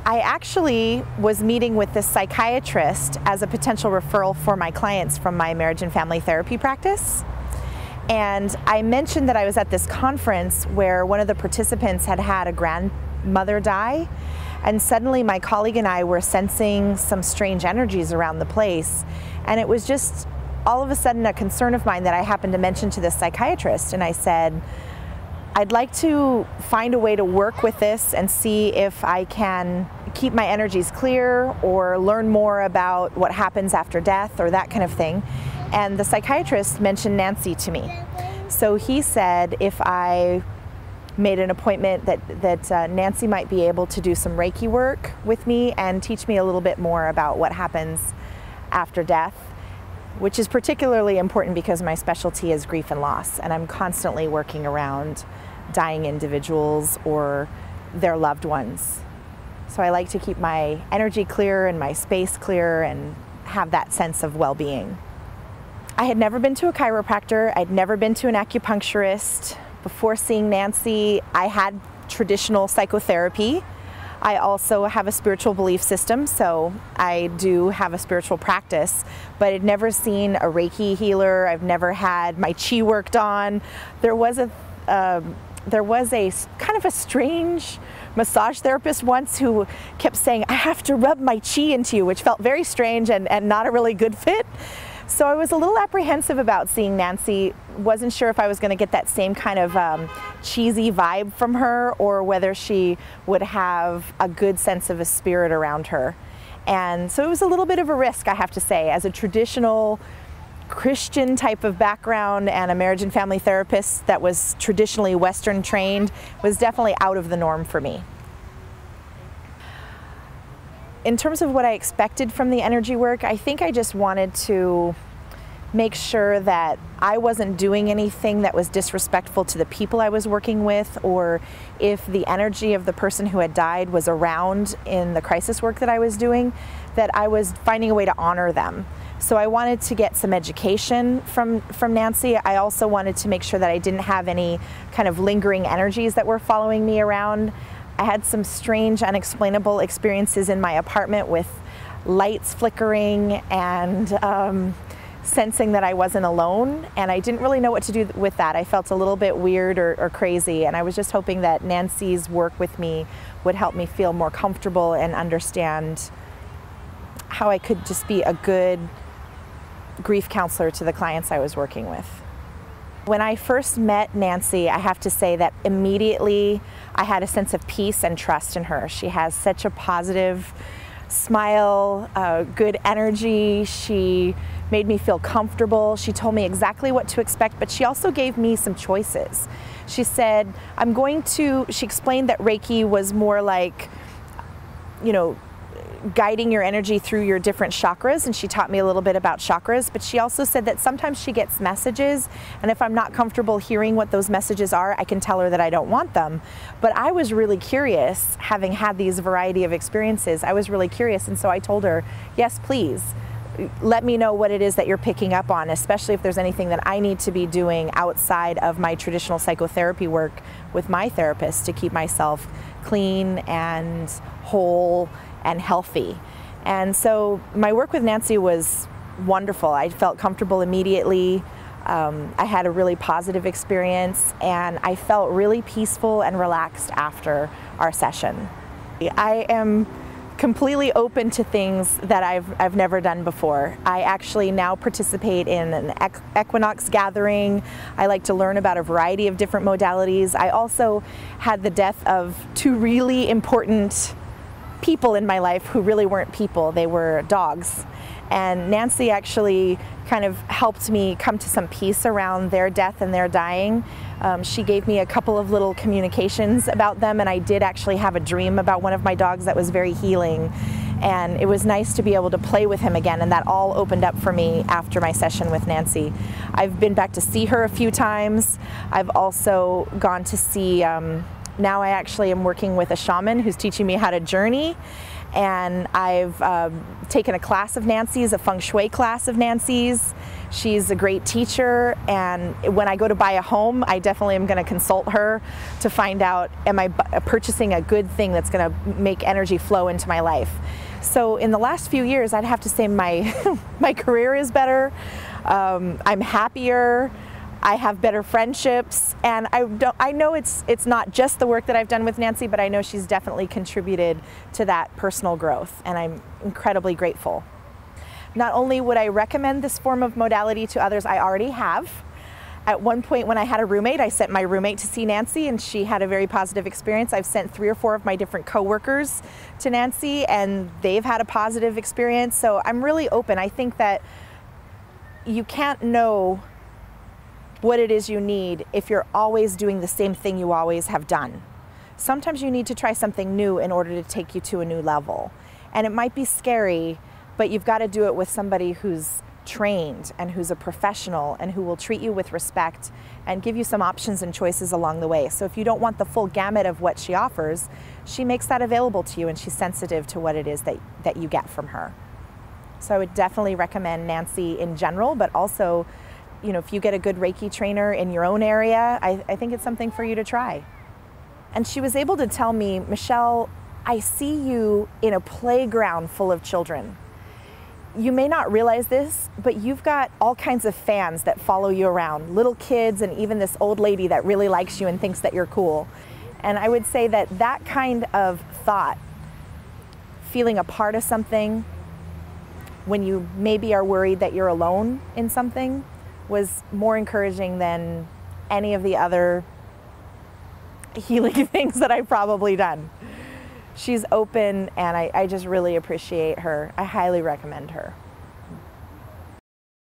I actually was meeting with this psychiatrist as a potential referral for my clients from my marriage and family therapy practice. And I mentioned that I was at this conference where one of the participants had had a grandmother die, and suddenly my colleague and I were sensing some strange energies around the place. And it was just all of a sudden a concern of mine that I happened to mention to this psychiatrist. And I said, I'd like to find a way to work with this and see if I can keep my energies clear or learn more about what happens after death or that kind of thing. And the psychiatrist mentioned Nancy to me. So he said if I made an appointment that Nancy might be able to do some Reiki work with me and teach me a little bit more about what happens after death, which is particularly important because my specialty is grief and loss, and I'm constantly working around dying individuals or their loved ones. So I like to keep my energy clear and my space clear and have that sense of well-being. I had never been to a chiropractor. I'd never been to an acupuncturist. Before seeing Nancy, I had traditional psychotherapy. I also have a spiritual belief system, so I do have a spiritual practice, but I'd never seen a Reiki healer. I've never had my chi worked on. There was a kind of a strange massage therapist once who kept saying, I have to rub my chi into you, which felt very strange and not a really good fit. So I was a little apprehensive about seeing Nancy. Wasn't sure if I was going to get that same kind of cheesy vibe from her, or whether she would have a good sense of a spirit around her. And so it was a little bit of a risk, I have to say. As a traditional Christian type of background and a marriage and family therapist that was traditionally Western trained, was definitely out of the norm for me. In terms of what I expected from the energy work, I think I just wanted to make sure that I wasn't doing anything that was disrespectful to the people I was working with, or if the energy of the person who had died was around in the crisis work that I was doing, that I was finding a way to honor them. So I wanted to get some education from Nancy. I also wanted to make sure that I didn't have any kind of lingering energies that were following me around. I had some strange, unexplainable experiences in my apartment with lights flickering and sensing that I wasn't alone, and I didn't really know what to do with that. I felt a little bit weird or crazy, and I was just hoping that Nancy's work with me would help me feel more comfortable and understand how I could just be a good grief counselor to the clients I was working with. When I first met Nancy, I have to say that immediately I had a sense of peace and trust in her. She has such a positive smile, good energy. She made me feel comfortable. She told me exactly what to expect, but she also gave me some choices. She said, she explained that Reiki was more like, guiding your energy through your different chakras, and she taught me a little bit about chakras, but she also said that sometimes she gets messages, and if I'm not comfortable hearing what those messages are, I can tell her that I don't want them. But I was really curious, having had these variety of experiences, I was really curious, and so I told her, yes, please, let me know what it is that you're picking up on, especially if there's anything that I need to be doing outside of my traditional psychotherapy work with my therapist to keep myself clean and whole and healthy. And so my work with Nancy was wonderful. I felt comfortable immediately. I had a really positive experience, and I felt really peaceful and relaxed after our session. I am completely open to things that I've never done before. I actually now participate in an equinox gathering. I like to learn about a variety of different modalities. I also had the death of two really important people in my life who really weren't people, they were dogs. And Nancy actually kind of helped me come to some peace around their death and their dying. She gave me a couple of little communications about them, and I did actually have a dream about one of my dogs that was very healing. And it was nice to be able to play with him again, and that all opened up for me after my session with Nancy. I've been back to see her a few times. I've also gone to see now I actually am working with a shaman who's teaching me how to journey, And I've taken a class of Nancy's, a feng shui class of Nancy's. She's a great teacher, and when I go to buy a home, I definitely am going to consult her to find out, am I purchasing a good thing that's going to make energy flow into my life? So in the last few years, I'd have to say my career is better, I'm happier, I have better friendships, and I know it's not just the work that I've done with Nancy, but I know she's definitely contributed to that personal growth, and I'm incredibly grateful. Not only would I recommend this form of modality to others, I already have. At one point when I had a roommate, I sent my roommate to see Nancy, and she had a very positive experience. I've sent 3 or 4 of my different coworkers to Nancy, and they've had a positive experience. So I'm really open. I think that you can't know what it is you need if you're always doing the same thing you always have done. Sometimes you need to try something new in order to take you to a new level. And it might be scary, but you've got to do it with somebody who's trained and who's a professional and who will treat you with respect and give you some options and choices along the way. So if you don't want the full gamut of what she offers, she makes that available to you, and she's sensitive to what it is that you get from her. So I would definitely recommend Nancy in general, but also, you know, if you get a good Reiki trainer in your own area, I think it's something for you to try. And she was able to tell me, Michelle, I see you in a playground full of children. You may not realize this, but you've got all kinds of fans that follow you around, little kids and even this old lady that really likes you and thinks that you're cool. And I would say that that kind of thought, feeling a part of something when you maybe are worried that you're alone in something, was more encouraging than any of the other healing things that I've probably done. She's open, and I just really appreciate her. I highly recommend her.